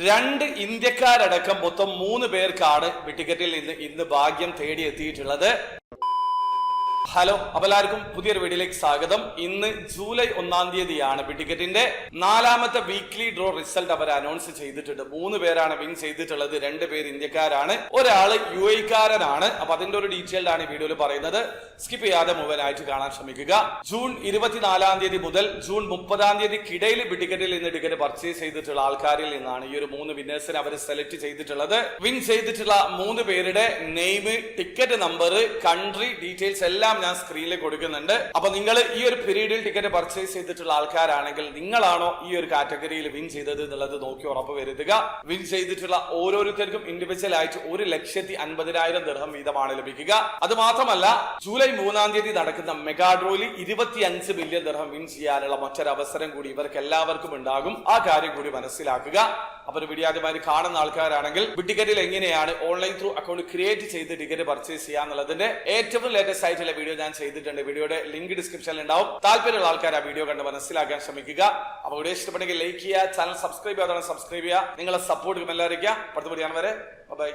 രണ്ട് ഇന്ത്യക്കാരടക്കം മൊത്തം 3 പേർക്കാണ് ടിക്കറ്റിൽ നിന്ന് ഇന്ന് ഭാഗ്യം തേടിയെത്തിയിട്ടുള്ളത്. ഹലോ, അപ്പോൾ എല്ലാവർക്കും പുതിയൊരു വീഡിയോയിലേക്ക് സ്വാഗതം. ഇന്ന് ജൂലൈ 1-ാം തീയതിയാണ് ടിക്കറ്റിന്റെ 4ാമത്തെ വീക്ക്ലി ഡ്രോ റിസൾട്ട് അവർ അനൗൺസ് ചെയ്തിട്ടുണ്ട്. 3 പേരാണ് വിൻ ചെയ്തിട്ടുള്ളത്. 2 പേര് ഇന്ത്യക്കാരാണ്, ഒരാള് UAE-കാരനാണ്. അപ്പൊ അതിന്റെ ഒരു ഡീറ്റെയിൽഡ് ആണ് ഈ വീഡിയോയിൽ പറയുന്നത്. സ്കിപ്പ് ചെയ്യാതെ മുഴുവനായിട്ട് കാണാൻ ശ്രമിക്കുക. ജൂൺ 24-ാം തീയതി മുതൽ ജൂൺ 30-ാം തീയതിക്കിടയിൽ ടിക്കറ്റിൽ നിന്ന് ടിക്കറ്റ് പർച്ചേസ് ചെയ്തിട്ടുള്ള ആൾക്കാരിൽ നിന്നാണ് ഈ ഒരു 3 വിന്നേഴ്സിനെ അവർ സെലക്ട് ചെയ്തിട്ടുള്ളത്. വിൻ ചെയ്തിട്ടുള്ള 3 പേരുടെ name, ticket number, country details എല്ലാം ഞാൻ സ്ക്രീനിൽ കൊടുക്കുന്നുണ്ട്. അപ്പൊ നിങ്ങൾ ഈ ഒരു പീരീഡിൽ ടിക്കറ്റ് പർച്ചേസ് ചെയ്തിട്ടുള്ള ആൾക്കാരാണെങ്കിൽ നിങ്ങളാണോ ഈ ഒരു കാറ്റഗറിയിൽ വിൻ ചെയ്തത് എന്നുള്ളത് നോക്കി ഉറപ്പ് വരുത്തുക. വിൻ ചെയ്തിട്ടുള്ള ഓരോരുത്തർക്കും ഇൻഡിവിജ്വൽ ആയിട്ട് 1,50,000 ദിർഹം വീതമാണ് ലഭിക്കുക. അത് മാത്രമല്ല, ജൂലൈ 3-ാം തീയതി നടക്കുന്ന മെഗാ ഡ്രോയിൽ 25 മില്യൺ ദിർഹം വിൻ ചെയ്യാനുള്ള മറ്റൊരു അവസരം കൂടി ഇവർക്ക് എല്ലാവർക്കും ഉണ്ടാകും. ആ കാര്യം കൂടി മനസ്സിലാക്കുക. അപ്പൊ ഒരു വീഡിയോ ആദ്യമായി കാണുന്ന ആൾക്കാരാണെങ്കിൽ ടിക്കറ്റിൽ എങ്ങനെയാണ് ഓൺലൈൻ ത്രൂ അക്കൗണ്ട് ക്രിയേറ്റ് ചെയ്ത് ടിക്കറ്റ് പർച്ചേസ് ചെയ്യാന്നുള്ളതിന്റെ ഏറ്റവും ലേറ്റസ്റ്റ് ആയിട്ടുള്ള വീഡിയോ ഞാൻ ചെയ്തിട്ടുണ്ട്. വീഡിയോയുടെ ലിങ്ക് ഡിസ്ക്രിപ്ഷനിൽ ഉണ്ടാവും. താല്പര്യമുള്ള ആൾക്കാർ ആ വീഡിയോ കണ്ട് മനസ്സിലാക്കാൻ ശ്രമിക്കുക. അപ്പൊ വീഡിയോ ഇഷ്ടപ്പെട്ടെങ്കിൽ ലൈക്ക് ചെയ്യുക, ചാനൽ സബ്സ്ക്രൈബ് ചെയ്യാതെ സബ്സ്ക്രൈബ് ചെയ്യുക. നിങ്ങളെ സപ്പോർട്ട് എല്ലാവരും അടുത്ത വീഡിയോ വരെ ബൈ.